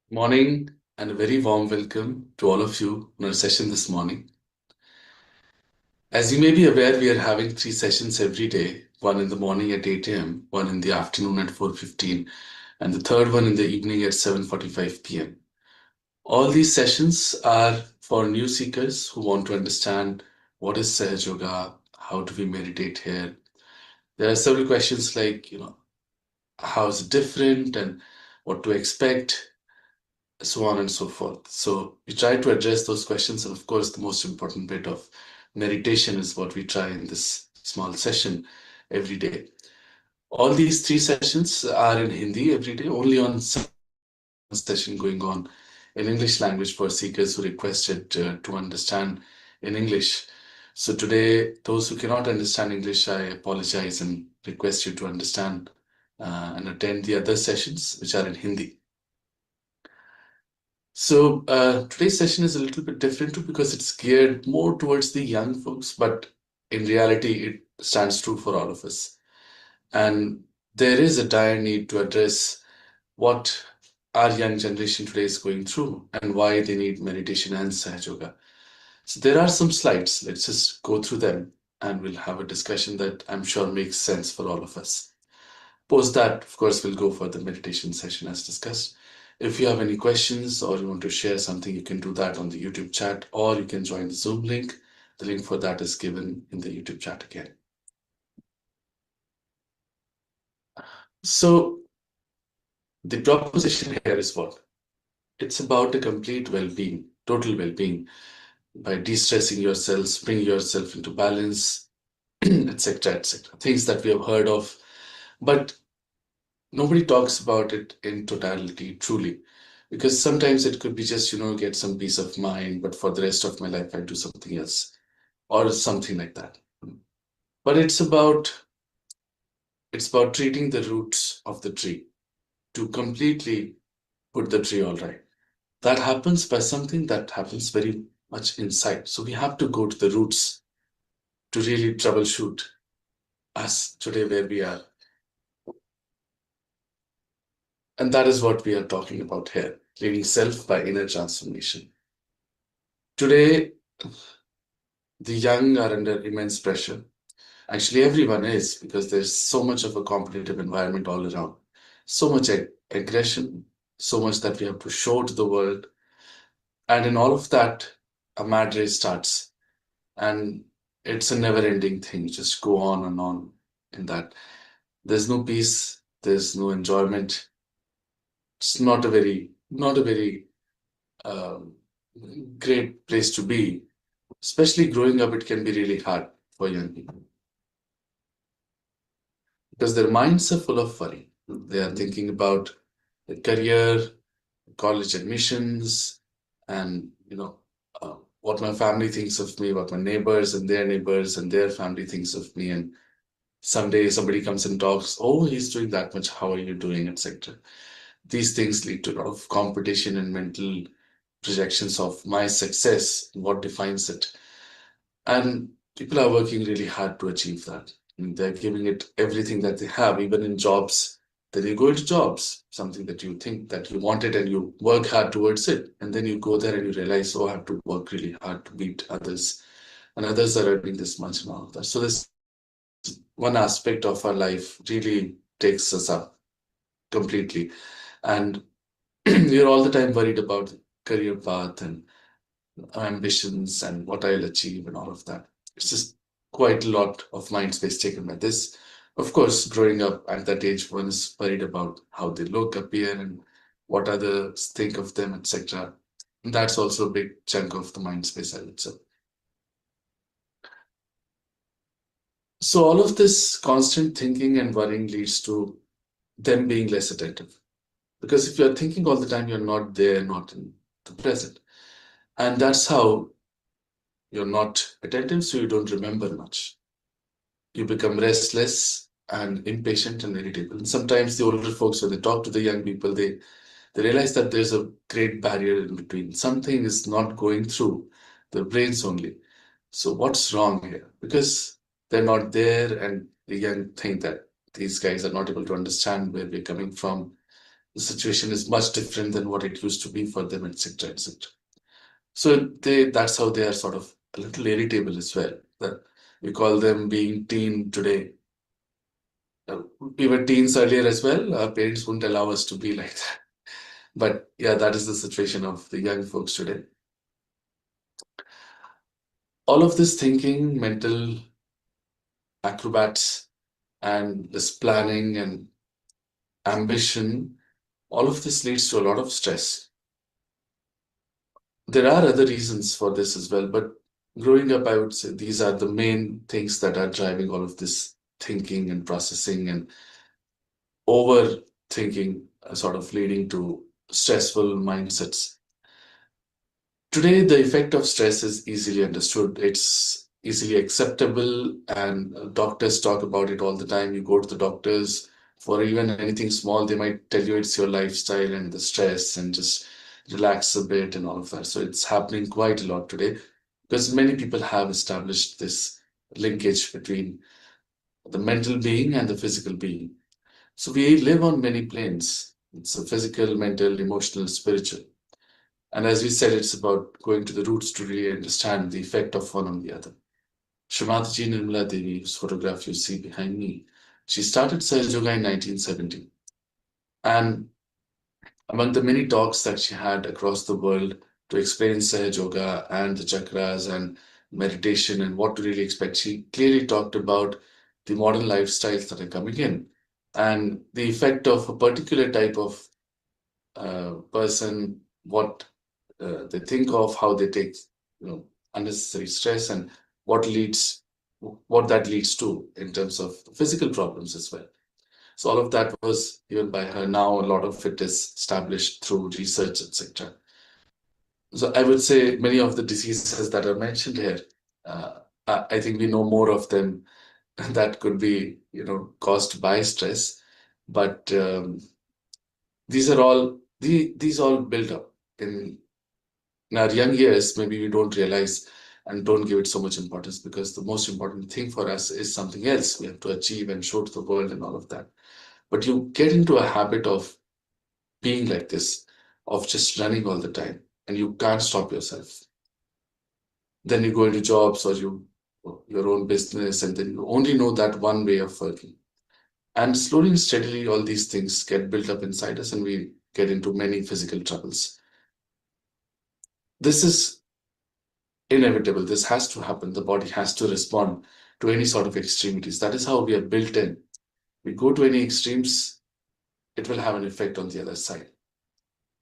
Morning and a very warm welcome to all of you on our session this morning. As you may be aware, we are having three sessions every day, one in the morning at 8 a.m., one in the afternoon at 4:15, and the third one in the evening at 7:45 p.m. All these sessions are for new seekers who want to understand what is Sahaja Yoga, how do we meditate here. There are several questions like, how is it different and what to expect, so on and so forth. So we try to address those questions. And of course, the most important bit of meditation is what we try in this small session every day. All these three sessions are in Hindi every day, only on session going on in English language for seekers who requested to understand in English. So today, those who cannot understand English, I apologize and request you to understand and attend the other sessions which are in Hindi. So today's session is a little bit different too because it's geared more towards the young folks, but in reality, it stands true for all of us. And there is a dire need to address what our young generation today is going through and why they need meditation and Sahaja Yoga. So there are some slides. Let's just go through them and we'll have a discussion that I'm sure makes sense for all of us. Post that, of course, we'll go for the meditation session as discussed. If you have any questions or you want to share something, you can do that on the YouTube chat or you can join the Zoom link. The link for that is given in the YouTube chat again. So the proposition here is what? It's about a complete well-being, total well-being, by de-stressing yourself, bring yourself into balance, etc., etc. Things that we have heard of, but nobody talks about it in totality, truly. Because sometimes it could be just, get some peace of mind, but for the rest of my life, I do something else or something like that. But it's about treating the roots of the tree to completely put the tree all right. That happens by something that happens very much inside. So we have to go to the roots to really troubleshoot us today where we are. And that is what we are talking about here, leading self by inner transformation. Today, the young are under immense pressure. Actually, everyone is because there's so much of a competitive environment all around. So much aggression, so much that we have to show to the world. And in all of that, a mad race starts. And it's a never ending thing, just go on and on in that. There's no peace, there's no enjoyment. It's not a very um, great place to be. Especially growing up, it can be really hard for young people because their minds are full of worry. They are thinking about the career, college admissions, and what my family thinks of me, what my neighbors and their family thinks of me, and someday somebody comes and talks, oh, he's doing that much, how are you doing, etc. These things lead to a lot of competition and mental projections of my success, what defines it. And people are working really hard to achieve that. I mean, they're giving it everything that they have, even in jobs. Then you go into jobs, something that you think that you wanted and you work hard towards it. And then you go there and you realize, oh, I have to work really hard to beat others. And others are earning this much and all of that. So this one aspect of our life really takes us up completely. And you're all the time worried about career path and ambitions and what I'll achieve and all of that. It's just quite a lot of mind space taken by this. Of course, growing up at that age, one is worried about how they look, appear, and what others think of them, etc. That's also a big chunk of the mind space, I would say. So all of this constant thinking and worrying leads to them being less attentive. Because if you're thinking all the time, you're not there, not in the present. And that's how you're not attentive, so you don't remember much. You become restless and impatient and irritable. And sometimes the older folks, when they talk to the young people, they realize that there's a great barrier in between. Something is not going through their brains only. So what's wrong here? Because they're not there, and the young think that these guys are not able to understand where we're coming from. the situation is much different than what it used to be for them, etc., etc. So that's how they are sort of a little irritable as well. That we call them being teen today. We were teens earlier as well. Our parents wouldn't allow us to be like that. But yeah, that is the situation of the young folks today. All of this thinking, mental acrobats, and this planning and ambition, all of this leads to a lot of stress. There are other reasons for this as well, but growing up, I would say these are the main things that are driving all of this thinking and processing and overthinking, sort of leading to stressful mindsets. Today, the effect of stress is easily understood. It's easily acceptable, and doctors talk about it all the time. You go to the doctors for even anything small, they might tell you it's your lifestyle and the stress and just relax a bit and all of that. So it's happening quite a lot today because many people have established this linkage between the mental being and the physical being. So we live on many planes. It's a physical, mental, emotional, spiritual. And as we said, it's about going to the roots to really understand the effect of one on the other. Shree Mataji Nirmala Devi, whose photograph you see behind me, she started Sahaja in 1970. And among the many talks that she had across the world to explain Sahaja Yoga and the chakras and meditation and what to really expect, she clearly talked about the modern lifestyles that are coming in and the effect of a particular type of person, what they think of, how they take, unnecessary stress, and what leads, what that leads to in terms of physical problems as well. So all of that was given by her. Now a lot of it is established through research, etc. So I would say many of the diseases that are mentioned here, I think we know more of them that could be, caused by stress, but these are all these all build up in our young years. Maybe we don't realize and don't give it so much importance because the most important thing for us is something else we have to achieve and show to the world and all of that. But you get into a habit of being like this, of just running all the time, and you can't stop yourself. Then you go into jobs or your own business, and then you only know that one way of working. And slowly and steadily, all these things get built up inside us, and we get into many physical troubles. This is inevitable. This has to happen. The body has to respond to any sort of extremities. That is how we are built in. We go to any extremes, it will have an effect on the other side.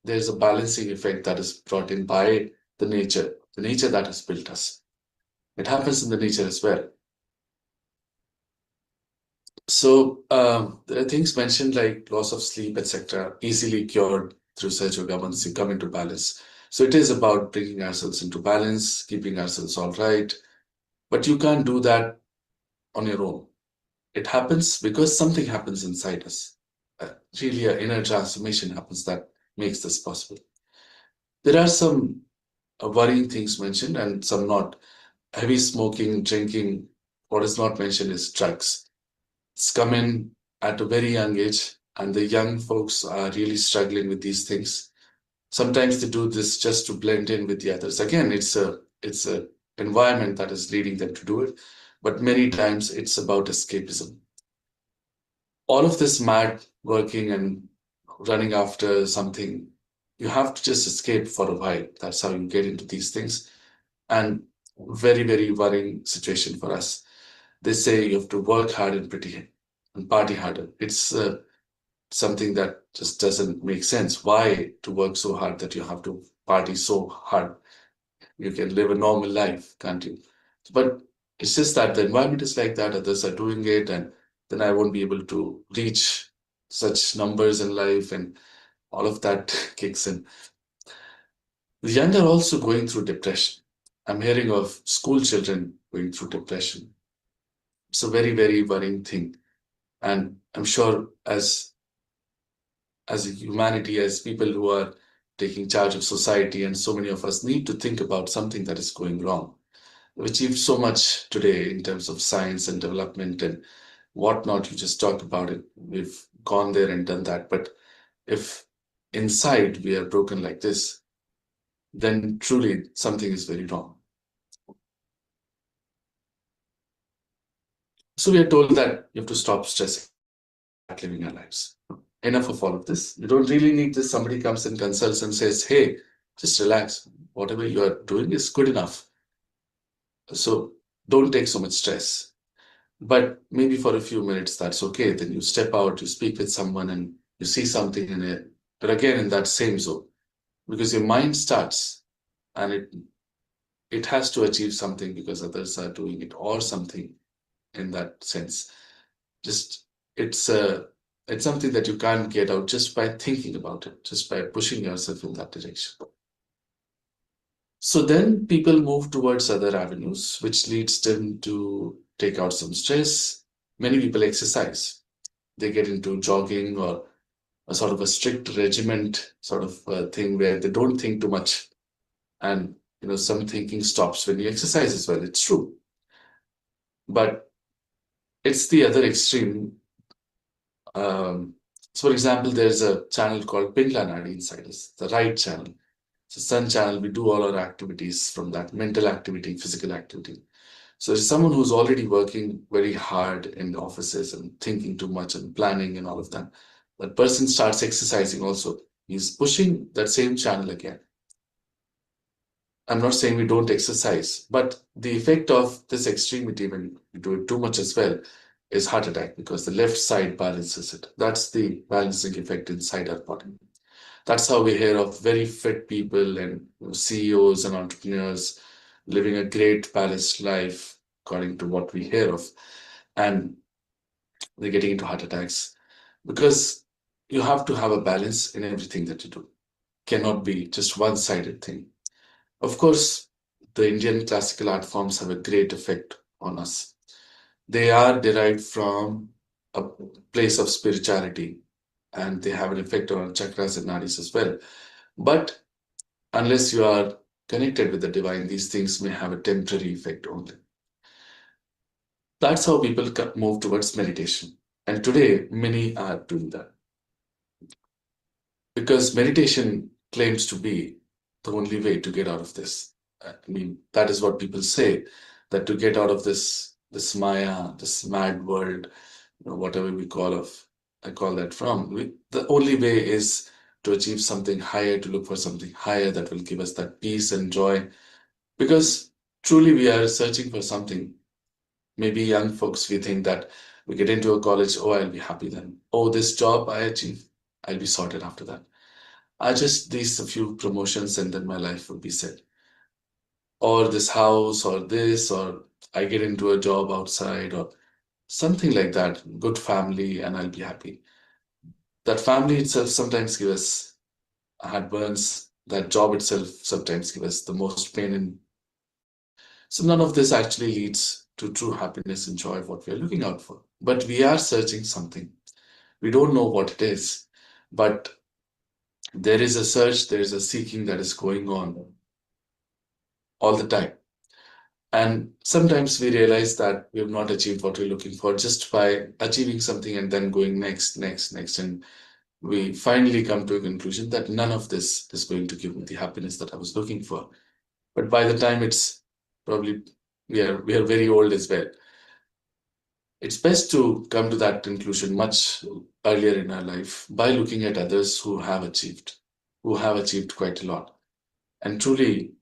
There's a balancing effect that is brought in by the nature that has built us. It happens in the nature as well. So there are things mentioned like loss of sleep, etc., easily cured through Sahaja Yoga once you come into balance. So it is about bringing ourselves into balance, keeping ourselves all right. But you can't do that on your own. It happens because something happens inside us. Really, an inner transformation happens that makes this possible. There are some worrying things mentioned and some not. Heavy smoking, drinking. What is not mentioned is drugs. It's come in at a very young age, and the young folks are really struggling with these things. Sometimes they do this just to blend in with the others. Again, it's a environment that is leading them to do it, but many times it's about escapism. All of this mad working and running after something, you have to just escape for a while. That's how you get into these things. And very, very worrying situation for us. They say you have to work hard and pretty and party harder. It's something that just doesn't make sense. Why to work so hard that you have to party so hard? You can live a normal life, can't you? But it's just that the environment is like that, others are doing it, and then I won't be able to reach such numbers in life, and all of that kicks in. The young are also going through depression. I'm hearing of school children going through depression. It's a very, very worrying thing. And I'm sure as a humanity, as people who are taking charge of society, and so many of us need to think about something that is going wrong. We've achieved so much today in terms of science and development and whatnot. You just talked about it. We've gone there and done that. But If inside we are broken like this, then truly something is very wrong. So we are told that you have to stop stressing, start living our lives. Enough of all of this. You don't really need this. Somebody comes and consults and says, hey, just relax. Whatever you are doing is good enough. So don't take so much stress. But maybe for a few minutes, that's okay. Then you step out, you speak with someone, and you see something in it. But again, in that same zone, because your mind starts and it has to achieve something because others are doing it or something in that sense. Just it's a it's something that you can't get out just by thinking about it, just by pushing yourself in that direction. So then people move towards other avenues, which leads them to take out some stress. Many people exercise. They get into jogging or a sort of a strict regiment sort of thing where they don't think too much. And some thinking stops when you exercise as well. It's true. But it's the other extreme. So, for example, there's a channel called Pingla Nadi inside us, the right channel. So, Sun channel, we do all our activities from that mental activity, physical activity. So, there's someone who's already working very hard in the offices and thinking too much and planning and all of that. That person starts exercising also. He's pushing that same channel again. I'm not saying we don't exercise, but the effect of this extremity when you do it too much as well is heart attack because the left side balances it. That's the balancing effect inside our body. That's how we hear of very fit people and CEOs and entrepreneurs living a great balanced life according to what we hear of. And they're getting into heart attacks because you have to have a balance in everything that you do. Cannot be just one-sided thing. Of course, the Indian classical art forms have a great effect on us. They are derived from a place of spirituality and they have an effect on chakras and nadis as well. But unless you are connected with the divine, these things may have a temporary effect only. That's how people move towards meditation. And today, many are doing that because meditation claims to be the only way to get out of this. I mean, that is what people say, that to get out of this Maya, this mad world, whatever we I call that from. The only way is to achieve something higher, to look for something higher that will give us that peace and joy. Because truly we are searching for something. Maybe young folks, we think that we get into a college, oh, I'll be happy then. Oh, this job I achieve, I'll be sorted after that. I just these a few promotions and then my life will be set. Or this house, or this, or I get into a job outside, or something like that. Good family, and I'll be happy. That family itself sometimes gives us heartburns. That job itself sometimes gives us the most pain. And so none of this actually leads to true happiness and joy, what we are looking out for. But we are searching something. We don't know what it is, but there is a search, there is a seeking that is going on all the time. And sometimes we realize that we have not achieved what we're looking for just by achieving something and then going next, next, next. And we finally come to a conclusion that none of this is going to give me the happiness that I was looking for. But by the time it's probably we are very old as well. It's best to come to that conclusion much earlier in our life by looking at others who have achieved quite a lot, and truly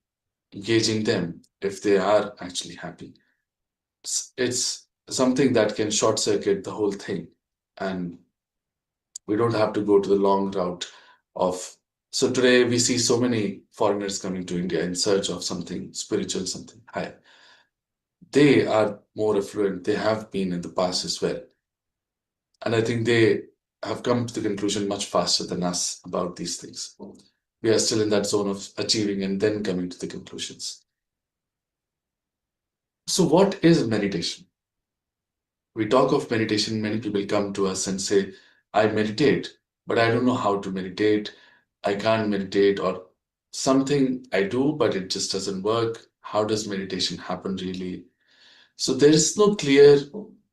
gauging them if they are actually happy. It's something that can short circuit the whole thing, and we don't have to go to the long route of. So today we see so many foreigners coming to India in search of something spiritual, something higher. They are more affluent. They have been in the past as well. And I think they have come to the conclusion much faster than us about these things. We are still in that zone of achieving and then coming to the conclusions. So, what is meditation? We talk of meditation, many people come to us and say, I meditate, but I don't know how to meditate. I can't meditate, or something I do, but it just doesn't work. How does meditation happen really? So there is no clear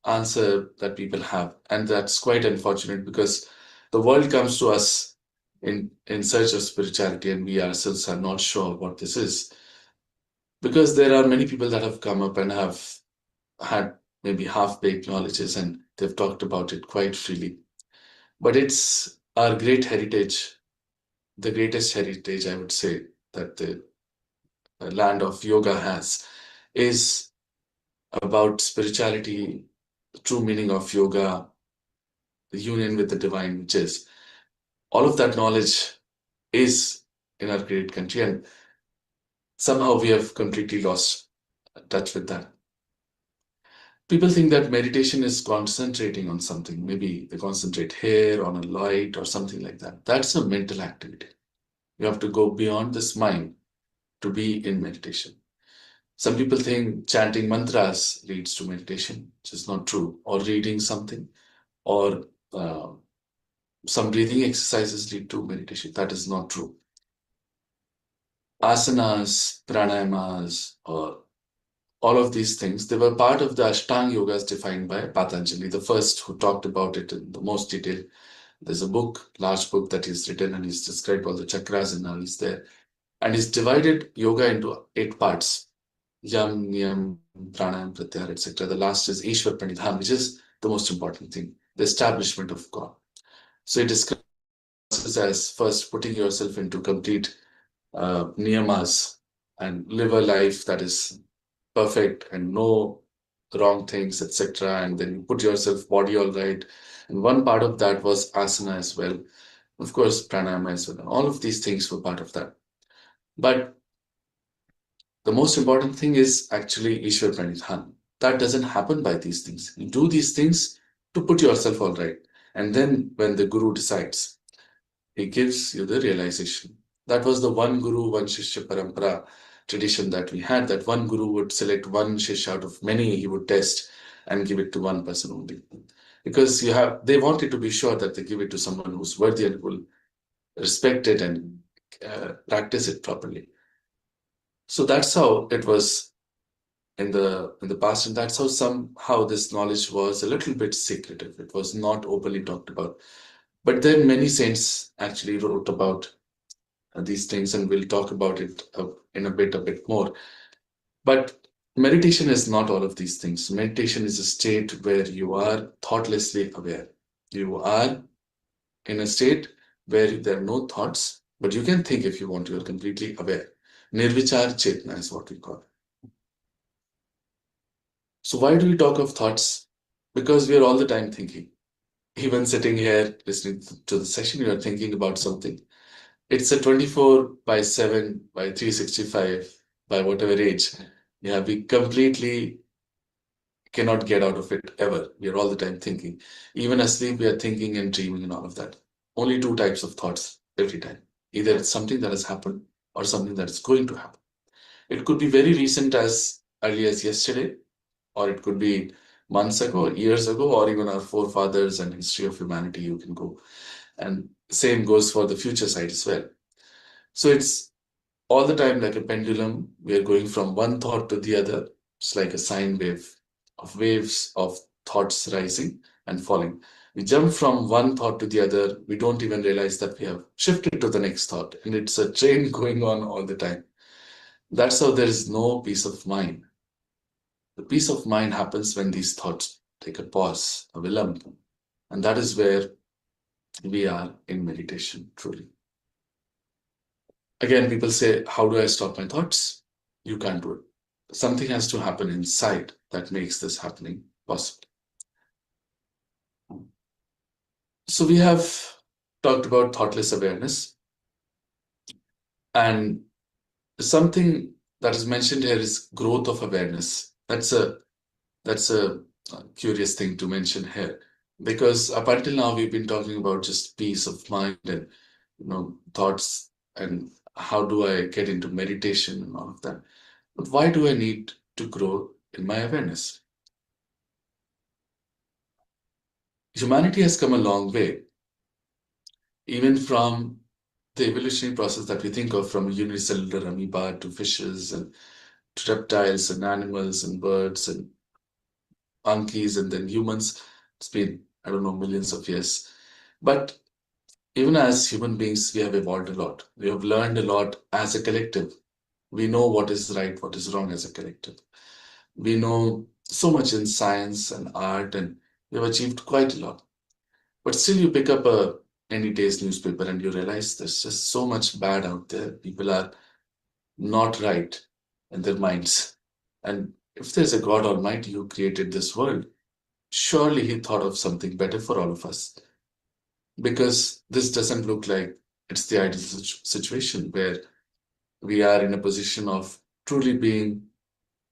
answer that people have, and that's quite unfortunate because the world comes to us in search of spirituality, and we ourselves are not sure what this is. Because there are many people that have come up and have had maybe half-baked knowledges, and they've talked about it quite freely. But it's our great heritage, the greatest heritage, I would say, that the land of yoga has, is about spirituality, the true meaning of yoga, the union with the divine, which is all of that knowledge is in our great country, and somehow we have completely lost touch with that. People think that meditation is concentrating on something. Maybe they concentrate here on a light or something like that. That's a mental activity. You have to go beyond this mind to be in meditation. Some people think chanting mantras leads to meditation, which is not true, or reading something, or uh, some breathing exercises lead to meditation. That is not true. Asanas, pranayamas, or all of these things, they were part of the Ashtanga yogas defined by Patanjali, the first who talked about it in the most detail. There's a book, large book that he's written, and he's described all the chakras and all is there. And he's divided yoga into 8 parts. Yam, Niyam, Pranayam, Pratyahara, etc. The last is Ishwar Pranidhan, which is the most important thing, the establishment of God. So it describes as first putting yourself into complete niyamas and live a life that is perfect and no wrong things, etc. And then you put yourself body all right. And one part of that was asana as well. Of course, pranayama as well. And all of these things were part of that. But the most important thing is actually Ishwar Pranidhan. That doesn't happen by these things. You do these things to put yourself all right. And then when the Guru decides, he gives you the realization. That was the one Guru, one Shishya Parampara tradition that we had. That one Guru would select one Shishya out of many he would test and give it to one person only. Because they wanted to be sure that they give it to someone who's worthy and will respect it and practice it properly. So that's how it was in the past, and that's how somehow this knowledge was a little bit secretive. It was not openly talked about. But then many saints actually wrote about these things, and we'll talk about it in a bit more. But meditation is not all of these things. Meditation is a state where you are thoughtlessly aware. You are in a state where there are no thoughts, but you can think if you want. You are completely aware. Nirvichar Chetna is what we call it. So why do we talk of thoughts? Because we are all the time thinking. Even sitting here listening to the session, you are thinking about something. It's a 24 by 7 by 365 by whatever age. Yeah, we completely cannot get out of it ever. We are all the time thinking. Even asleep, we are thinking and dreaming and all of that. Only 2 types of thoughts every time. Either it's something that has happened or something that is going to happen. It could be very recent as early as yesterday, or it could be months ago, years ago, or even our forefathers and history of humanity. You can go. And same goes for the future side as well. So it's all the time like a pendulum. We are going from one thought to the other. It's like a sine wave of waves of thoughts rising and falling. We jump from one thought to the other. We don't even realize that we have shifted to the next thought. And it's a train going on all the time. That's how there is no peace of mind. The peace of mind happens when these thoughts take a pause, a vilamp. And that is where we are in meditation, truly. Again, people say, how do I stop my thoughts? You can't do it. Something has to happen inside that makes this happening possible. So we have talked about thoughtless awareness, and something that is mentioned here is growth of awareness. That's a curious thing to mention here, because up until now we've been talking about just peace of mind and thoughts and how do I get into meditation and all of that. But why do I need to grow in my awareness? Humanity has come a long way, even from the evolutionary process that we think of, from unicellular amoeba to fishes and to reptiles and animals and birds and monkeys and then humans. It's been, I don't know, millions of years. But Even as human beings, we have evolved a lot. We have learned a lot as a collective. We know what is right, what is wrong as a collective. We know so much in science and art, and we have achieved quite a lot. But still, you pick up a any day's newspaper and you realize there's just so much bad out there. People are not right in their minds. And if there's a God Almighty who created this world, surely He thought of something better for all of us. Because this doesn't look like it's the ideal situation where we are in a position of truly being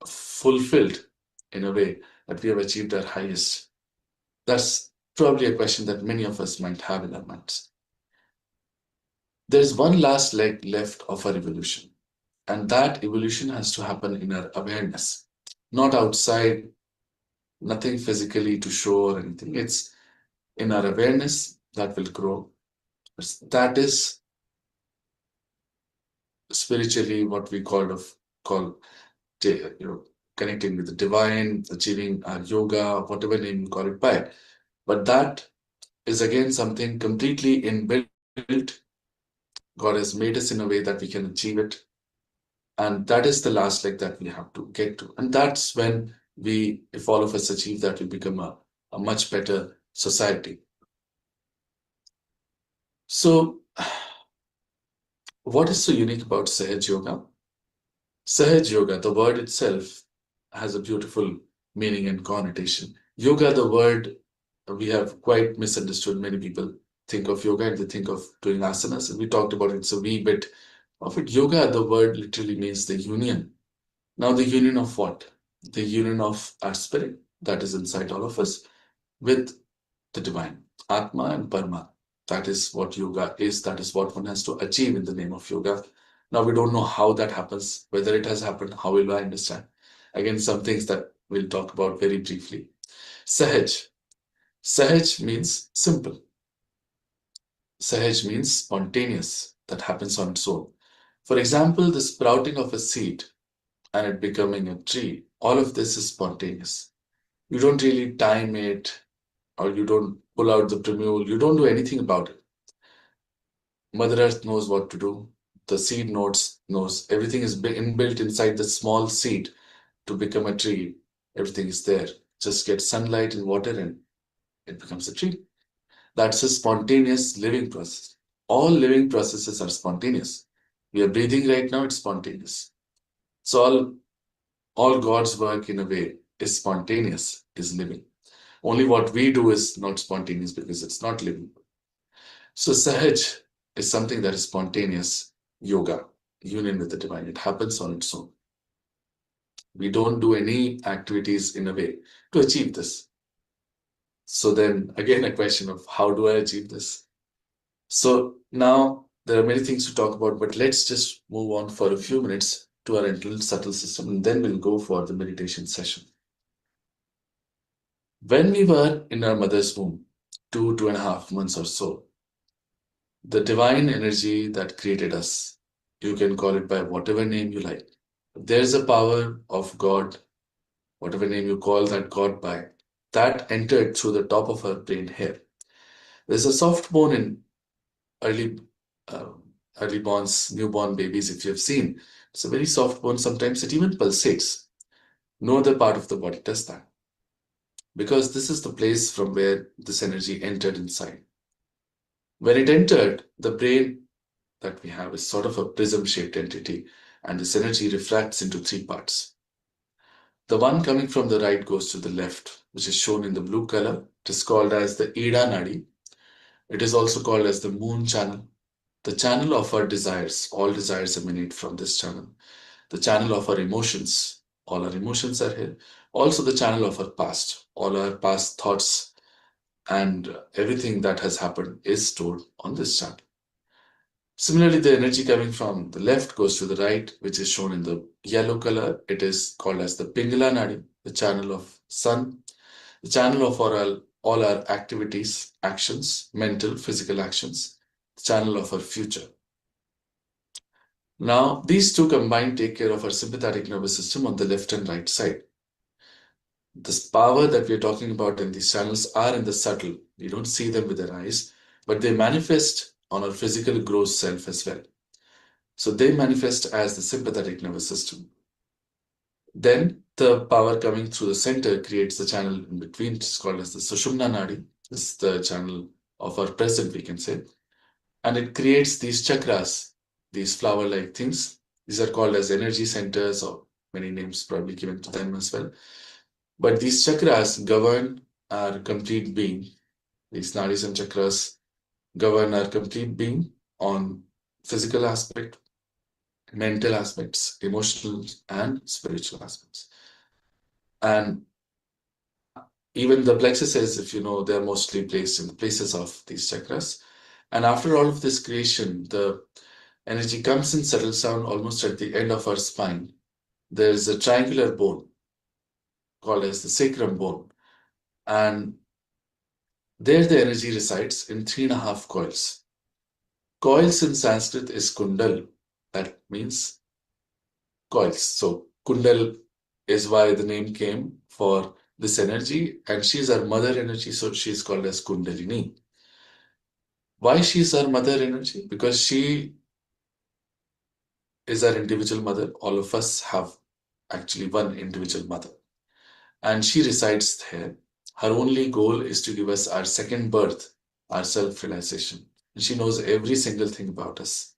fulfilled in a way that we have achieved our highest. That's probably a question that many of us might have in our minds. There's one last leg left of our evolution, and that evolution has to happen in our awareness, not outside, nothing physically to show or anything. It's in our awareness that will grow. That is spiritually what we call connecting with the divine, achieving our yoga, whatever name you call it by. But that is again something completely inbuilt. God has made us in a way that we can achieve it. And that is the last leg that we have to get to. And that's when we, if all of us achieve that, we become a much better society. So, what is so unique about Sahaj Yoga? Sahaj Yoga, the word itself, has a beautiful meaning and connotation. Yoga, the word, we have quite misunderstood. Many people think of yoga and they think of doing asanas, and we talked about it. So, we bit of it. Yoga, the word literally means the union. Now, the union of what? The union of our spirit that is inside all of us with the divine, Atma and Parma. That is what yoga is. That is what one has to achieve in the name of yoga. Now, we don't know how that happens, whether it has happened, how will I understand? Again, some things that we'll talk about very briefly. Sahaj. Sahaj means simple. Sahaj means spontaneous, that happens on its own. For example, the sprouting of a seed and it becoming a tree, all of this is spontaneous. You don't really time it or you don't pull out the primule, you don't do anything about it. Mother Earth knows what to do. The seed knows everything is inbuilt inside the small seed to become a tree. Everything is there. Just get sunlight and water and it becomes a tree. That's a spontaneous living process. All living processes are spontaneous. We are breathing right now, it's spontaneous. So all God's work in a way is spontaneous, is living. Only what we do is not spontaneous because it's not living. So Sahaj is something that is spontaneous yoga, union with the divine. It happens on its own. We don't do any activities in a way to achieve this. So then again, a question of how do I achieve this? So now there are many things to talk about, but let's just move on for a few minutes to our internal subtle system, and then we'll go for the meditation session. When we were in our mother's womb, 2.5 months or so, the divine energy that created us, you can call it by whatever name you like. There's a power of God, whatever name you call that God by, that entered through the top of our brain hair. There's a soft bone in early uh, early borns, newborn babies, if you have seen. It's a very soft bone. Sometimes it even pulsates. No other part of the body does that. Because this is the place from where this energy entered inside. When it entered, the brain that we have is sort of a prism-shaped entity, and this energy refracts into three parts. The one coming from the right goes to the left, which is shown in the blue color. It is called as the Ida Nadi. It is also called as the moon channel, the channel of our desires. All desires emanate from this channel. The channel of our emotions. All our emotions are here. Also, the channel of our past. All our past thoughts and everything that has happened is stored on this channel. Similarly, the energy coming from the left goes to the right, which is shown in the yellow color. It is called as the Pingala Nadi, the channel of sun, the channel of all our activities, actions, mental, physical actions, the channel of our future. Now, these two combined take care of our sympathetic nervous system on the left and right side. This power that we're talking about in these channels are in the subtle. We don't see them with our eyes. but they manifest on our physical gross self as well. So they manifest as the sympathetic nervous system. Then the power coming through the center creates the channel in between, which is called as the Sushumna Nadi. This is the channel of our present, we can say. And it creates these chakras, these flower-like things. These are called as energy centers, or many names probably given to them as well. But these chakras govern our complete being. These nadis and chakras govern our complete being on physical aspect, mental aspects, emotional and spiritual aspects. And even the plexuses, if you know, they're mostly placed in the places of these chakras. And after all of this creation, the energy comes and settles down almost at the end of our spine. There is a triangular bone called as the sacrum bone. And there the energy resides in 3.5 coils. Coils in Sanskrit is kundal. That means coils. So kundal is why the name came for this energy. And she's our mother energy, so she's called as Kundalini. Why she's our mother energy? Because she is our individual mother. All of us have actually one individual mother. And she resides there. Her only goal is to give us our second birth, our self-realization. And she knows every single thing about us.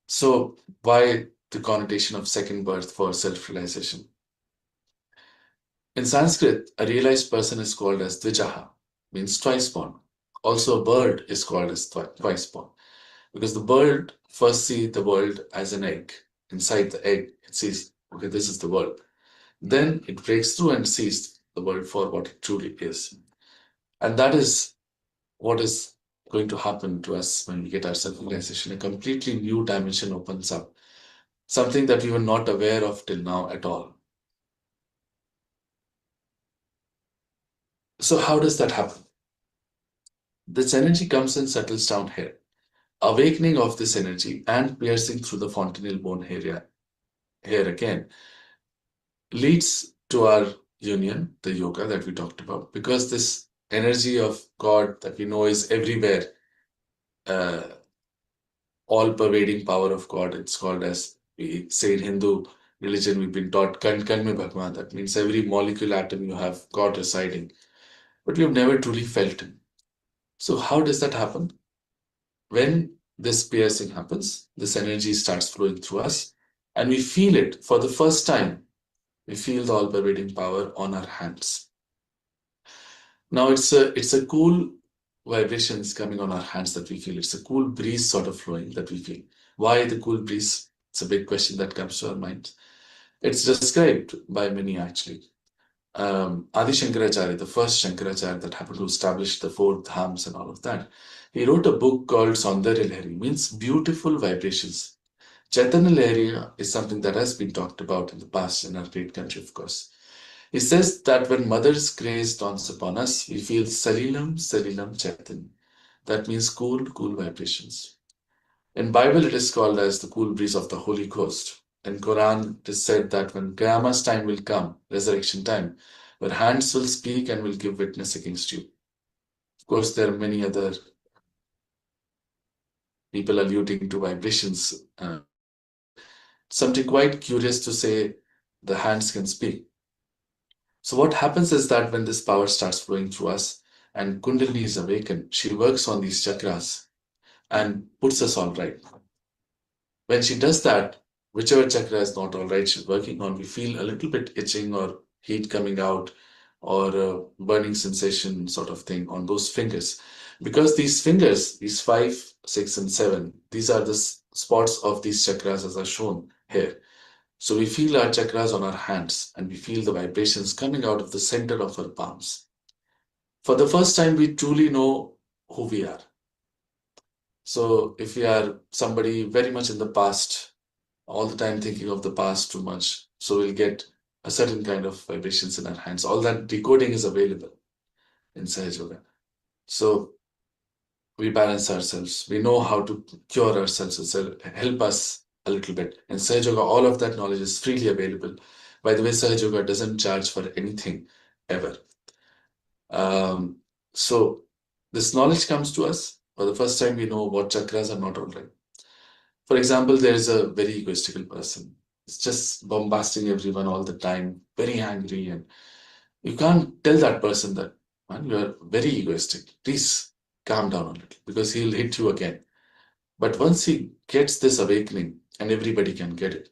So why the connotation of second birth for self-realization? In Sanskrit, a realized person is called as Dvijaha, means twice born. Also, a bird is called as twice born. Because the bird first sees the world as an egg. Inside the egg, it sees, okay, this is the world. Then it breaks through and sees the world for what it truly is. And that is what is going to happen to us when we get our self-realization. A completely new dimension opens up, something that we were not aware of till now at all. So how does that happen? This energy comes and settles down here. Awakening of this energy and piercing through the fontanelle bone area here again leads to our union, the yoga that we talked about, because this energy of God that we know is everywhere, uh, all-pervading power of God. It's called, as we say in Hindu religion, we've been taught Kan Kan mein Bhagwan. That means every molecule atom you have God residing, but you've never truly felt Him. So how does that happen? When this piercing happens, this energy starts flowing through us, and we feel it for the first time. We feel the all-pervading power on our hands. Now it's a cool vibrations coming on our hands that we feel. It's a cool breeze sort of flowing that we feel. Why the cool breeze? It's a big question that comes to our mind. It's described by many actually. Adi Shankaracharya, the first Shankaracharya that happened to establish the four dhams and all of that, he wrote a book called Saundarya Lahari, means beautiful vibrations. Chaitanya Lahari is something that has been talked about in the past in our great country, of course. He says that when Mother's grace dawns upon us, we feel Salilam, Salilam Chaitanya. That means cool, cool vibrations. In Bible, it is called as the cool breeze of the Holy Ghost. In Quran, it is said that when Qiyamah's time will come, resurrection time, where hands will speak and will give witness against you. Of course, there are many other people alluding to vibrations, but something quite curious to say, the hands can speak. So what happens is that when this power starts flowing through us and Kundalini is awakened, she works on these chakras and puts us all right. When she does that, whichever chakra is not all right, she's working on, we feel a little bit itching or heat coming out or a burning sensation sort of thing on those fingers. Because these fingers, these 5, 6, and 7, these are the spots of these chakras as are shown here. So we feel our chakras on our hands and we feel the vibrations coming out of the center of our palms. For the first time, we truly know who we are. So if we are somebody very much in the past, all the time thinking of the past too much, so we'll get a certain kind of vibrations in our hands. All that decoding is available in Sahaja Yoga. So we balance ourselves. We know how to cure ourselves. It'll help us a little bit. In Sahaja Yoga, all of that knowledge is freely available. By the way, Sahaja Yoga doesn't charge for anything ever. So This knowledge comes to us for the first time. We know what chakras are not all right. For example, there is a very egoistical person. It's just bombasting everyone all the time, very angry, and you can't tell that person that, man, you are very egoistic. Please calm down a little because he'll hit you again. But once he gets this awakening, and everybody can get it,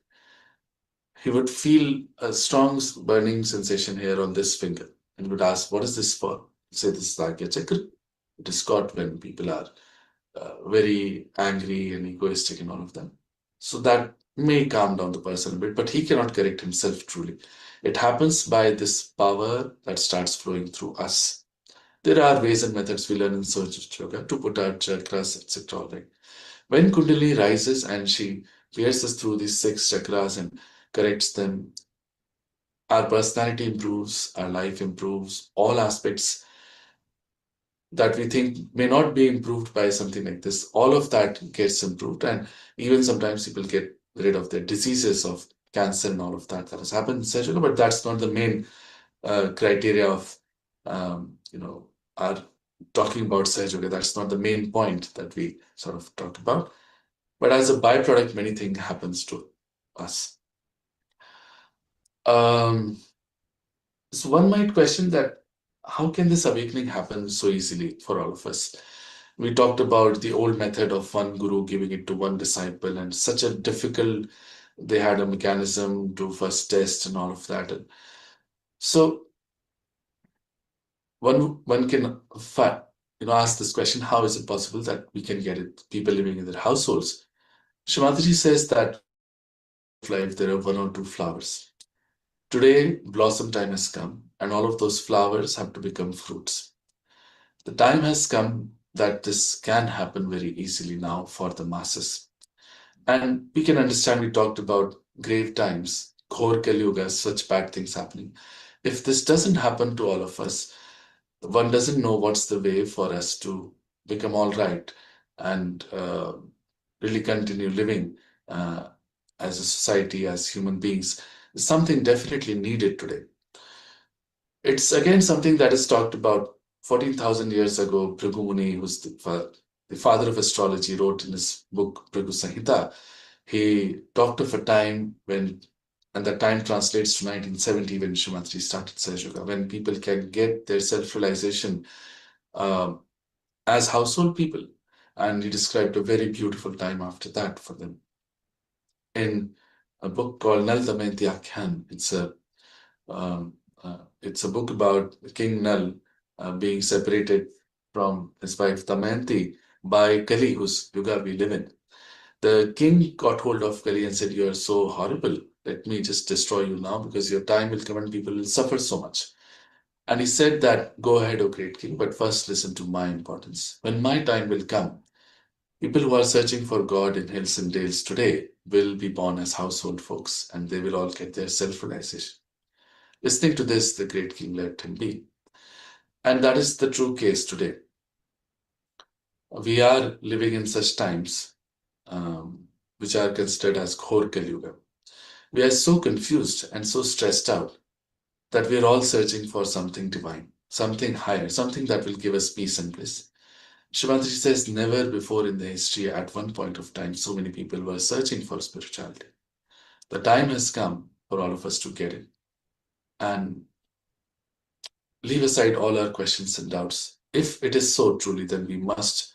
he would feel a strong burning sensation here on this finger and would ask, what is this for? Say, this is Agya Chakra. It is caught when people are very angry and egoistic and all of that. So that may calm down the person a bit, but he cannot correct himself truly. It happens by this power that starts flowing through us. There are ways and methods we learn in Sahaja Yoga to put our chakras, etc. All right. When Kundalini rises and she pierces through these six chakras and corrects them, our personality improves, our life improves, all aspects that we think may not be improved by something like this, all of that gets improved. And even sometimes people get rid of their diseases of cancer and all of that that has happened in surgery, but that's not the main criteria of, you know, our talking about surgery. That's not the main point that we sort of talk about. But as a byproduct, many things happens to us. Um, so one might question that how can this awakening happen so easily for all of us? We talked about the old method of one guru giving it to one disciple, and such a difficult, they had a mechanism to first test and all of that. And so one can ask this question: how is it possible that we can get it? People living in their households. Shri says that of life there are one or two flowers. Today, blossom time has come, and all of those flowers have to become fruits. The time has come that this can happen very easily now for the masses. And we can understand, we talked about grave times, Ghor Kali Yuga, such bad things happening. If this doesn't happen to all of us, one doesn't know what's the way for us to become all right and really continue living as a society, as human beings. Something definitely needed today. It's again something that is talked about 14,000 years ago. Bhrigu Muni, who's the father of astrology, wrote in his book Bhrigu Samhita. He talked of a time when, and that time translates to 1970 when Shree Mataji started Sahaja Yoga, when people can get their self-realization um, as household people. And he described a very beautiful time after that for them. In a book called Nal Damayanti Akhyan, um, it's a book about King Nal being separated from his wife Damayanti by Kali, whose yuga we live in. The king got hold of Kali and said, "You are so horrible. Let me just destroy you now because your time will come and people will suffer so much." And he said that, "Go ahead, O great king, but first listen to my importance. When my time will come, people who are searching for God in hills and dales today will be born as household folks and they will all get their self-realization." Listening to this, the great king let him be. And that is the true case today. We are living in such times which are considered as Ghor Kali Yuga. We are so confused and so stressed out that we are all searching for something divine, something higher, something that will give us peace and bliss. Shivantaji says, never before in the history, at one point of time, so many people were searching for spirituality. The time has come for all of us to get it and leave aside all our questions and doubts. If it is so truly, then we must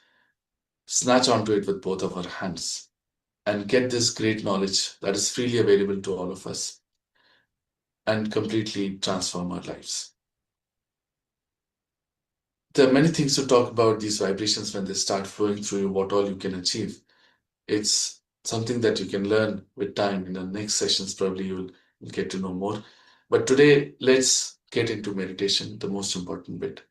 snatch onto it with both of our hands and get this great knowledge that is freely available to all of us and completely transform our lives. There are many things to talk about these vibrations when they start flowing through you, what all you can achieve. It's something that you can learn with time. In the next sessions, probably you'll get to know more. But today, let's get into meditation, the most important bit.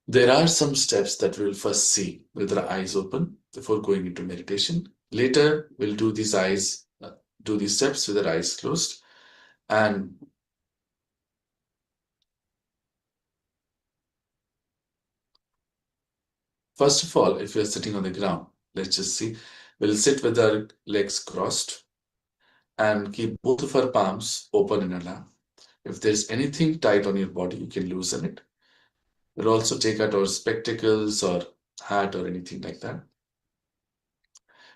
There are some steps that we'll first see with our eyes open before going into meditation. Later, we'll do these steps with our eyes closed. And first of all, if we're sitting on the ground, let's just see, we'll sit with our legs crossed and keep both of our palms open in our lap. If there's anything tight on your body, you can loosen it. We'll also take out our spectacles or hat or anything like that.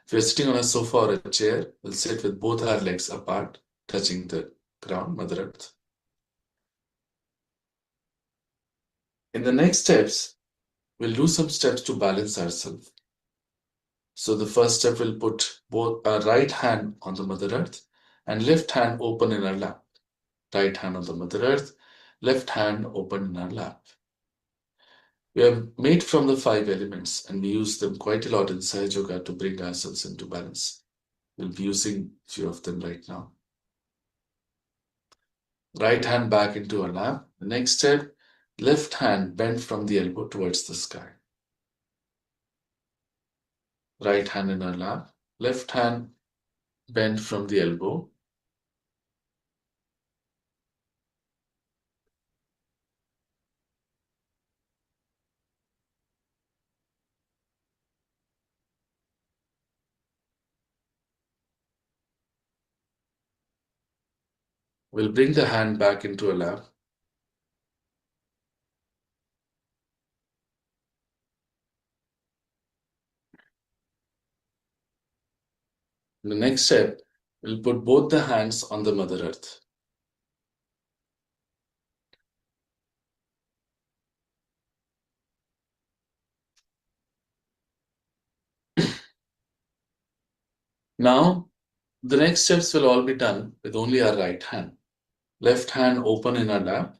If we're sitting on a sofa or a chair, we'll sit with both our legs apart, touching the ground, Mother Earth. In the next steps, we'll do some steps to balance ourselves. So the first step will put both our right hand on the Mother Earth and left hand open in our lap. Right hand on the Mother Earth, left hand open in our lap. We are made from the five elements and we use them quite a lot in Sahaja Yoga to bring ourselves into balance. We'll be using a few of them right now. Right hand back into our lap. The next step, left hand bent from the elbow towards the sky. Right hand in our lap. Left hand bent from the elbow. We'll bring the hand back into our lap. The next step, we'll put both the hands on the Mother Earth. Now, the next steps will all be done with only our right hand. Left hand open in our lap.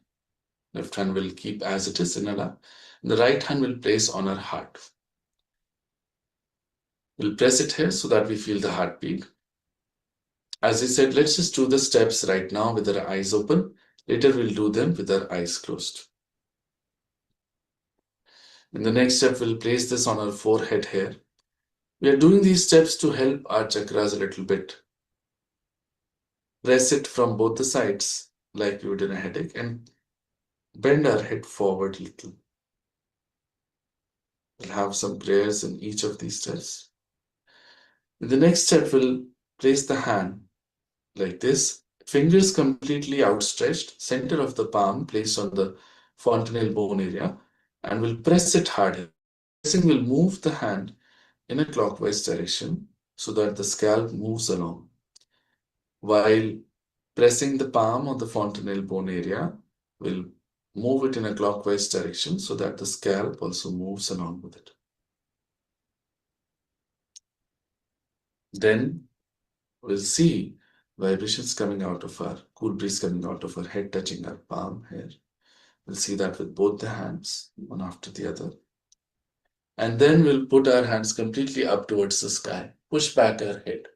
Left hand will keep as it is in our lap. The right hand will place on our heart. We'll press it here so that we feel the heartbeat. As I said, let's just do the steps right now with our eyes open. Later, we'll do them with our eyes closed. In the next step, we'll place this on our forehead here. We are doing these steps to help our chakras a little bit. Press it from both the sides like you would in a headache and bend our head forward a little. We'll have some prayers in each of these steps. In the next step, we'll place the hand like this, fingers completely outstretched, center of the palm placed on the fontanelle bone area, and we'll press it hard. Pressing will move the hand in a clockwise direction so that the scalp moves along. While pressing the palm on the fontanelle bone area, we'll move it in a clockwise direction so that the scalp also moves along with it. Then we'll see vibrations coming out of our cool breeze coming out of our head, touching our palm here. We'll see that with both the hands, one after the other. And then we'll put our hands completely up towards the sky, push back our head.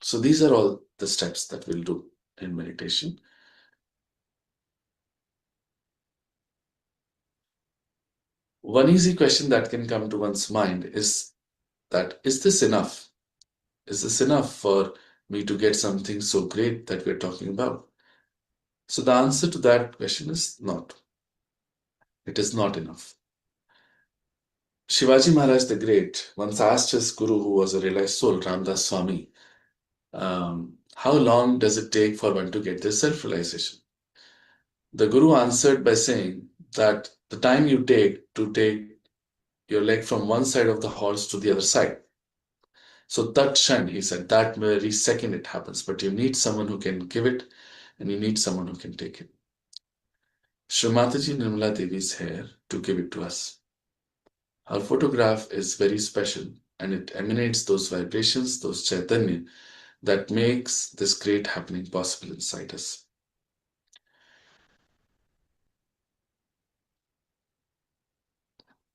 So these are all the steps that we'll do in meditation. One easy question that can come to one's mind is that, is this enough? Is this enough for me to get something so great that we're talking about? So the answer to that question is not. It is not enough. Shivaji Maharaj the Great once asked his guru, who was a realized soul, Ramdas Swami, how long does it take for one to get this self-realization? The guru answered by saying that the time you take to take your leg from one side of the horse to the other side. So that shan, he said, that very second it happens, but you need someone who can give it and you need someone who can take it. Shree Mataji Nirmala Devi is here to give it to us. Her photograph is very special and it emanates those vibrations, those chaitanya that makes this great happening possible inside us.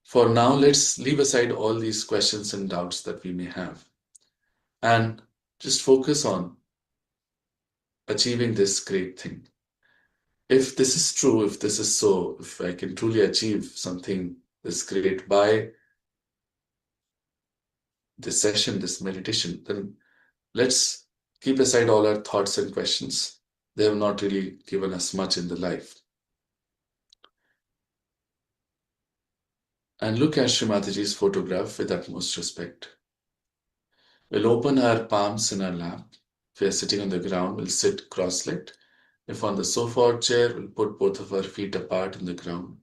For now, let's leave aside all these questions and doubts that we may have and just focus on achieving this great thing. If this is true, if this is so, if I can truly achieve something this great by this session, this meditation, then let's keep aside all our thoughts and questions. They have not really given us much in the life. And look at Shree Mataji's photograph with utmost respect. We'll open our palms in our lap. If we are sitting on the ground, we'll sit cross-legged. If on the sofa or chair, we'll put both of our feet apart in the ground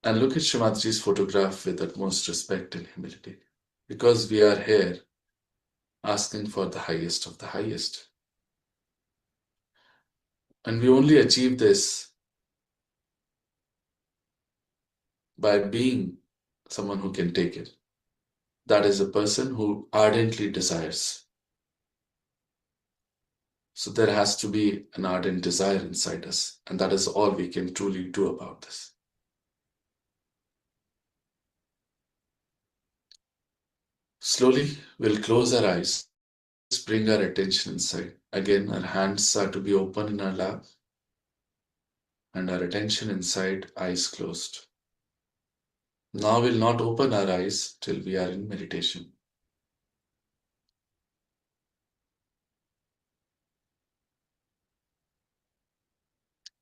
and look at Shree Mataji's photograph with utmost respect and humility. Because we are here asking for the highest of the highest. And we only achieve this by being someone who can take it. That is a person who ardently desires. So there has to be an ardent desire inside us, and that is all we can truly do about this. Slowly, we'll close our eyes, bring our attention inside. Again, our hands are to be open in our lap, and our attention inside, eyes closed. Now we'll not open our eyes till we are in meditation.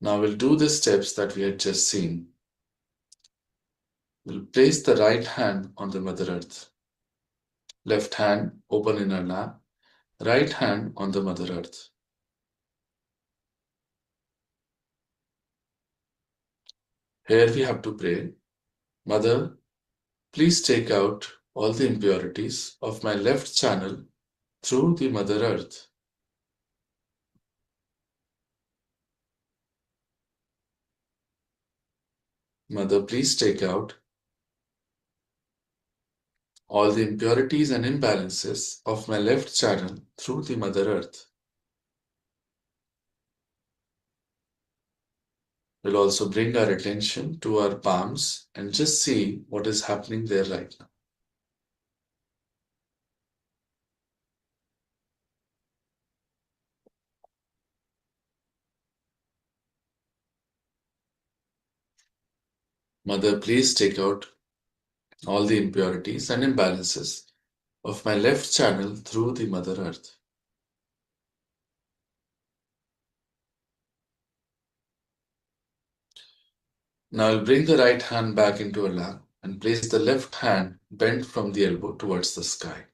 Now we'll do the steps that we had just seen. We'll place the right hand on the Mother Earth. Left hand open in our lap. Right hand on the Mother Earth. Here we have to pray, Mother, please take out all the impurities of my left channel through the Mother Earth. Mother, please take out all the impurities and imbalances of my left channel through the Mother Earth. We'll also bring our attention to our palms and just see what is happening there right now. Mother, please take out all the impurities and imbalances of my left channel through the Mother Earth. Now I'll bring the right hand back into a lap and place the left hand bent from the elbow towards the sky.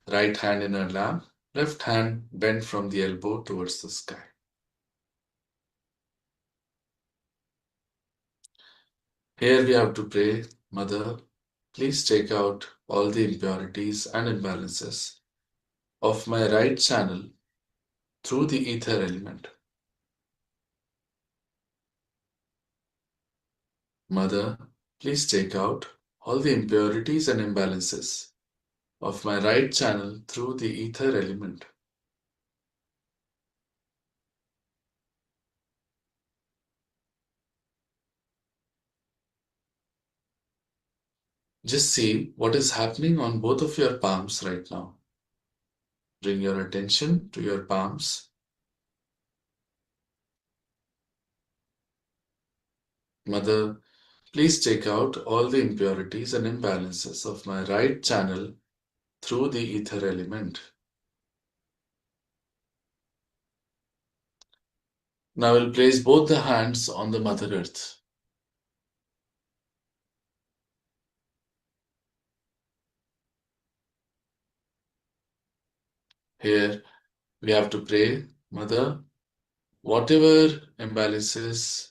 Right hand in our lap, left hand bent from the elbow towards the sky. Here we have to pray, Mother, please take out all the impurities and imbalances of my right channel through the ether element. Mother, please take out all the impurities and imbalances of my right channel through the ether element. Just see what is happening on both of your palms right now. Bring your attention to your palms. Mother, please take out all the impurities and imbalances of my right channel through the ether element. Now we'll place both the hands on the Mother Earth. Here we have to pray, Mother, whatever imbalances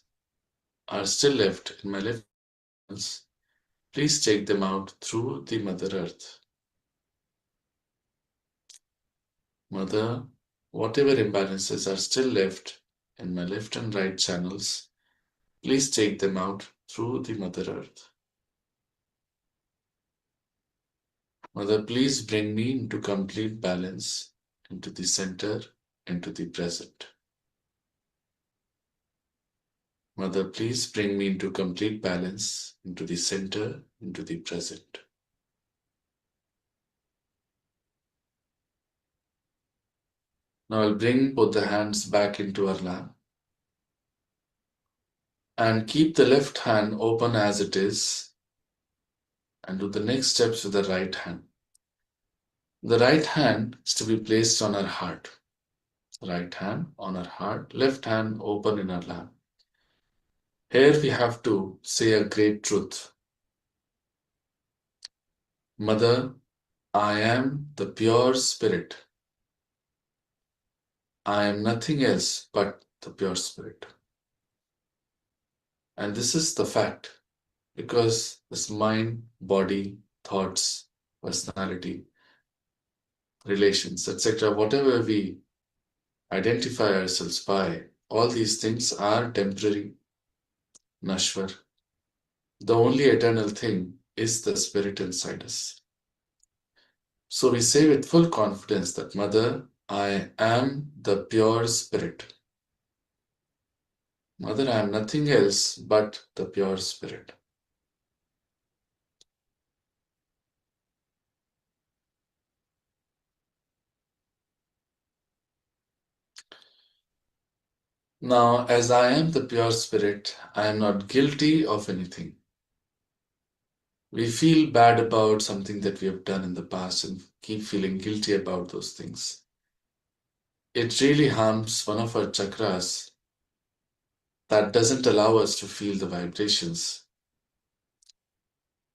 are still left in my left hands, please take them out through the Mother Earth. Mother, whatever imbalances are still left in my left and right channels, please take them out through the Mother Earth. Mother, please bring me into complete balance, into the center, into the present. Mother, please bring me into complete balance, into the center, into the present. Now I'll bring both the hands back into our lap and keep the left hand open as it is and do the next steps with the right hand. The right hand is to be placed on our heart. Right hand on our heart, left hand open in our lap. Here we have to say a great truth. Mother, I am the pure spirit. I am nothing else but the pure spirit. And this is the fact because this mind, body, thoughts, personality, relations, etc., whatever we identify ourselves by, all these things are temporary, nashwar. The only eternal thing is the spirit inside us. So we say with full confidence that, Mother, I am the pure spirit. Mother, I am nothing else but the pure spirit. Now, as I am the pure spirit, I am not guilty of anything. We feel bad about something that we have done in the past and keep feeling guilty about those things. It really harms one of our chakras that doesn't allow us to feel the vibrations.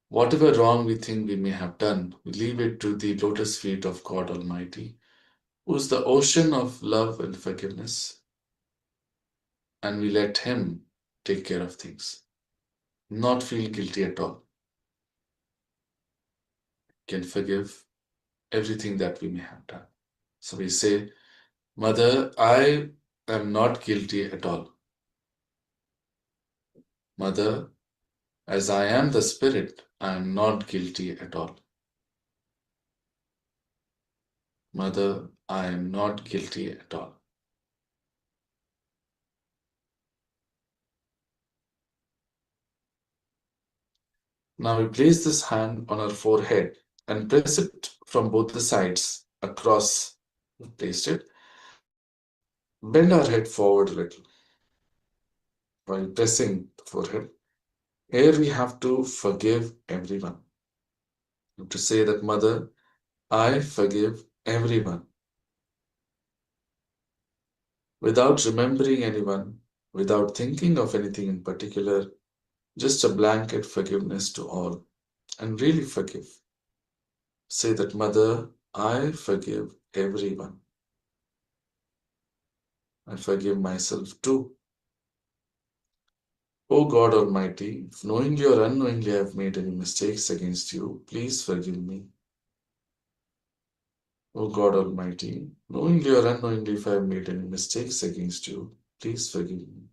Whatever wrong we think we may have done, we leave it to the lotus feet of God Almighty, who is the ocean of love and forgiveness, and we let Him take care of things. Not feel guilty at all. Can forgive everything that we may have done. So we say, Mother, I am not guilty at all. Mother, as I am the Spirit, I am not guilty at all. Mother, I am not guilty at all. Now we place this hand on our forehead and press it from both the sides across. We placed it. Bend our head forward a little while pressing the forehead. Here we have to forgive everyone. We have to say that, Mother, I forgive everyone. Without remembering anyone, without thinking of anything in particular, just a blanket forgiveness to all, and really forgive. Say that, Mother, I forgive everyone. I forgive myself too. O God Almighty, if knowingly or unknowingly I have made any mistakes against you, please forgive me. O God Almighty, knowingly or unknowingly if I have made any mistakes against you, please forgive me.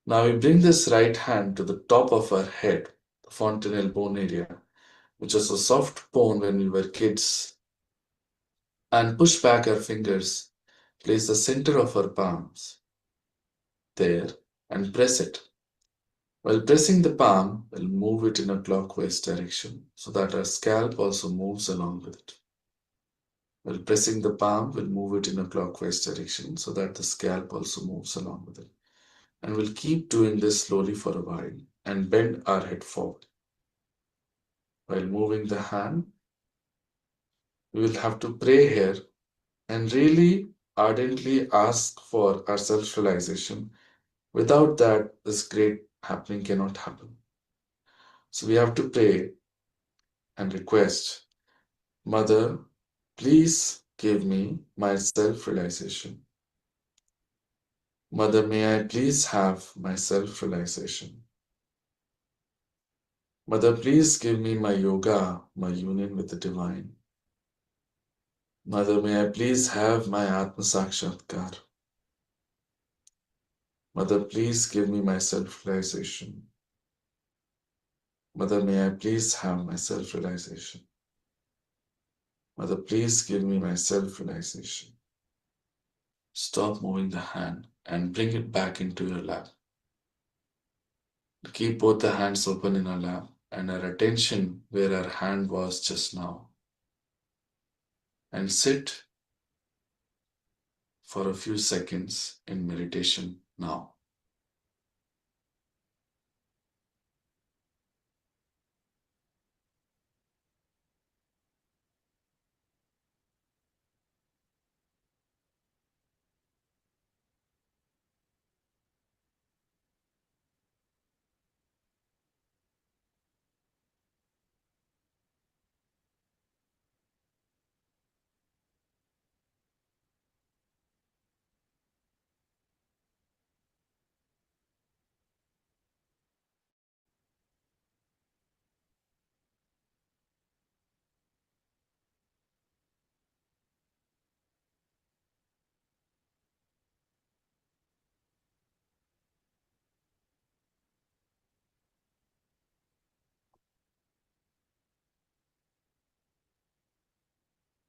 Now we bring this right hand to the top of our head, the fontanelle bone area, which was a soft bone when we were kids, and push back our fingers, place the center of our palms there, and press it. While pressing the palm, we'll move it in a clockwise direction so that our scalp also moves along with it. While pressing the palm, we'll move it in a clockwise direction so that the scalp also moves along with it. And we'll keep doing this slowly for a while and bend our head forward. While moving the hand, we will have to pray here and really ardently ask for our self-realization. Without that, this great happening cannot happen. So we have to pray and request, Mother, please give me my self-realization. Mother, may I please have my self-realization. Mother, please give me my yoga, my union with the divine. Mother, may I please have my Atma Sakshatkar. Mother, please give me my self-realization. Mother, may I please have my self-realization. Mother, please give me my self-realization. Stop moving the hand and bring it back into your lap. Keep both the hands open in our lap and our attention where our hand was just now. And sit for a few seconds in meditation now.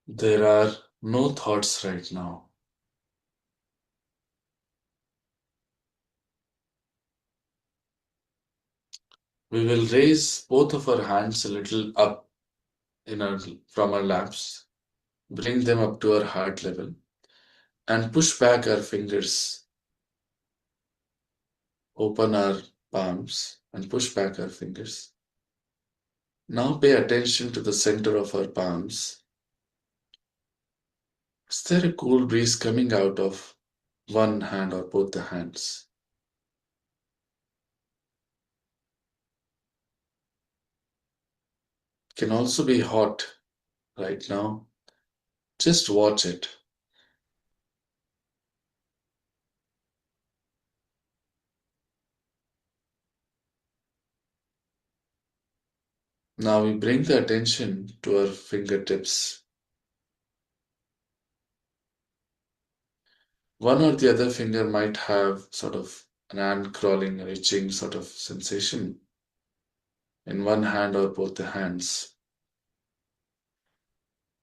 There are no thoughts right now. We will raise both of our hands a little up in our, from our laps, bring them up to our heart level, and push back our fingers. Open our palms and push back our fingers. Now pay attention to the center of our palms. Is there a cool breeze coming out of one hand or both the hands? It can also be hot right now. Just watch it. Now we bring the attention to our fingertips. One or the other finger might have sort of an hand crawling, reaching sort of sensation in one hand or both the hands.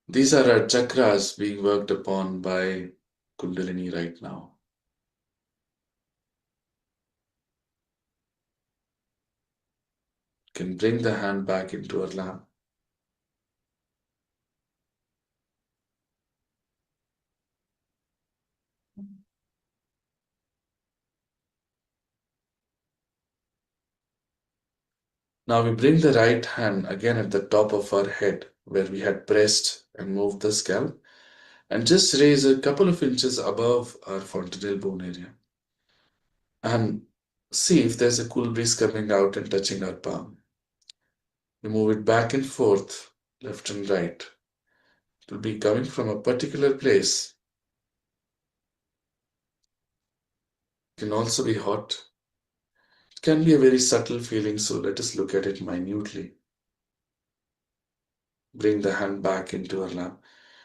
These are our chakras being worked upon by Kundalini right now. Can bring the hand back into our lap. Now we bring the right hand again at the top of our head where we had pressed and moved the scalp and just raise a couple of inches above our fontanelle bone area and see if there's a cool breeze coming out and touching our palm. We move it back and forth, left and right. It will be coming from a particular place. It can also be hot. It can be a very subtle feeling, so let us look at it minutely. Bring the hand back into our lap.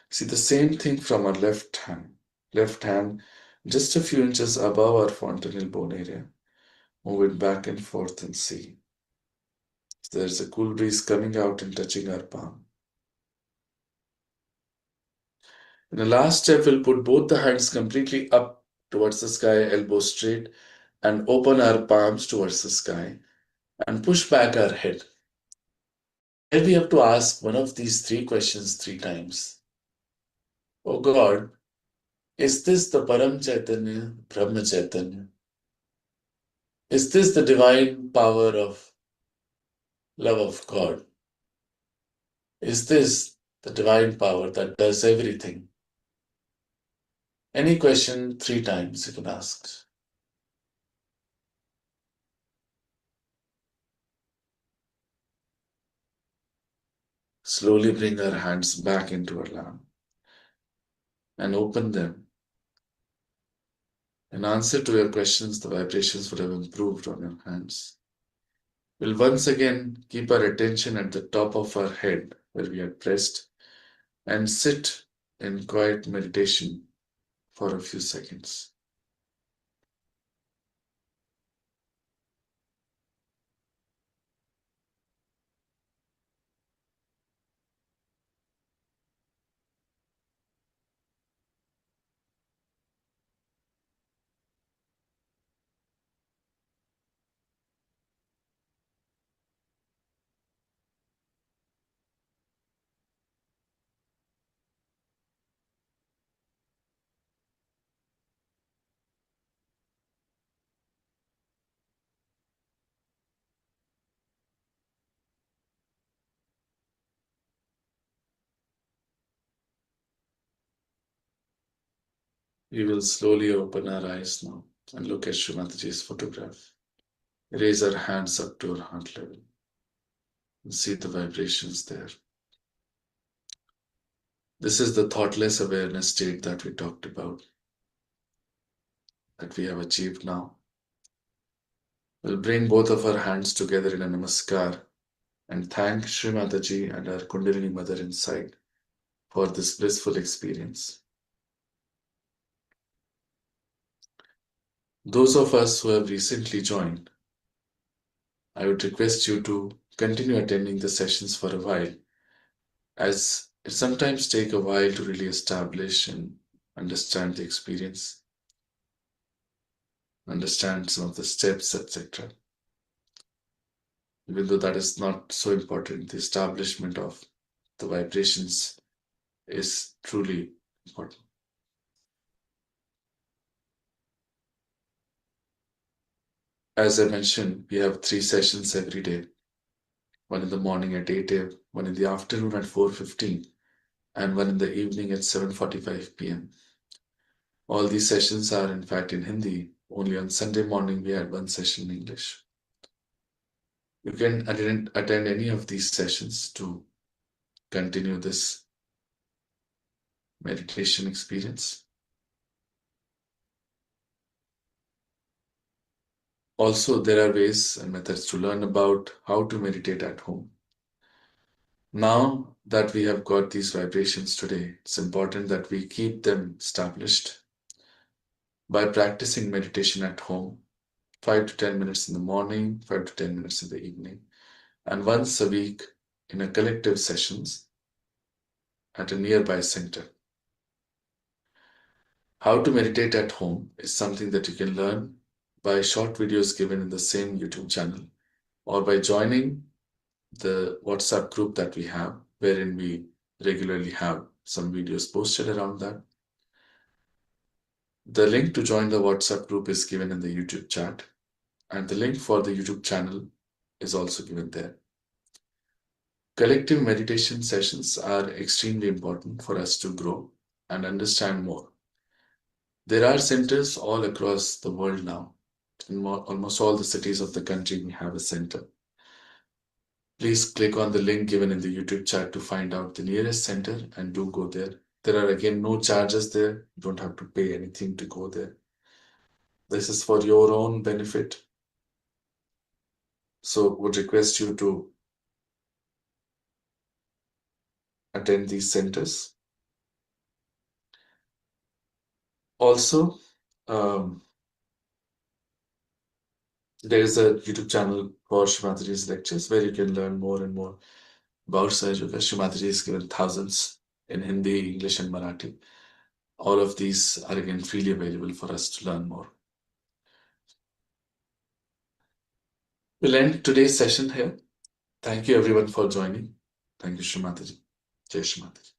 See the same thing from our left hand. Left hand just a few inches above our fontanelle bone area. Move it back and forth and see. There's a cool breeze coming out and touching our palm. In the last step, we'll put both the hands completely up towards the sky, elbows straight, and open our palms towards the sky and push back our head. Here we have to ask one of these three questions three times. Oh God, is this the Param Chaitanya, Brahma Chaitanya? Is this the divine power of love of God? Is this the divine power that does everything? Any question three times you can ask. Slowly bring our hands back into our lap and open them. In answer to your questions, the vibrations would have improved on your hands. We'll once again keep our attention at the top of our head where we had pressed and sit in quiet meditation for a few seconds. We will slowly open our eyes now and look at Shree Mataji's photograph. Raise our hands up to our heart level and see the vibrations there. This is the thoughtless awareness state that we talked about, that we have achieved now. We'll bring both of our hands together in a namaskar and thank Shree Mataji and our Kundalini Mother inside for this blissful experience. Those of us who have recently joined, I would request you to continue attending the sessions for a while, as It sometimes takes a while to really establish and understand the experience, understand some of the steps, etc. Even though that is not so important, the establishment of the vibrations is truly important. As I mentioned, we have 3 sessions every day, one in the morning at 8 a.m., one in the afternoon at 4:15, and one in the evening at 7:45 p.m. All these sessions are in fact in Hindi. Only on Sunday morning we had one session in English. You can attend any of these sessions to continue this meditation experience. Also, there are ways and methods to learn about how to meditate at home. Now that we have got these vibrations today, it's important that we keep them established by practicing meditation at home, 5 to 10 minutes in the morning, 5 to 10 minutes in the evening, and once a week in a collective sessions at a nearby center. How to meditate at home is something that you can learn by short videos given in the same YouTube channel or by joining the WhatsApp group that we have, wherein we regularly have some videos posted around that. The link to join the WhatsApp group is given in the YouTube chat, and the link for the YouTube channel is also given there. Collective meditation sessions are extremely important for us to grow and understand more. There are centers all across the world now. In almost all the cities of the country, we have a center. Please click on the link given in the YouTube chat to find out the nearest center and do go there. There are again no charges there. You don't have to pay anything to go there. This is for your own benefit. So would request you to attend these centers. Also, there is a YouTube channel for Shree Mataji's lectures where you can learn more and more about Sahaja. Shree Mataji has given thousands in Hindi, English, and Marathi. All of these are again freely available for us to learn more. We'll end today's session here. Thank you everyone for joining. Thank you, Shree Mataji. Jai Shree Mataji.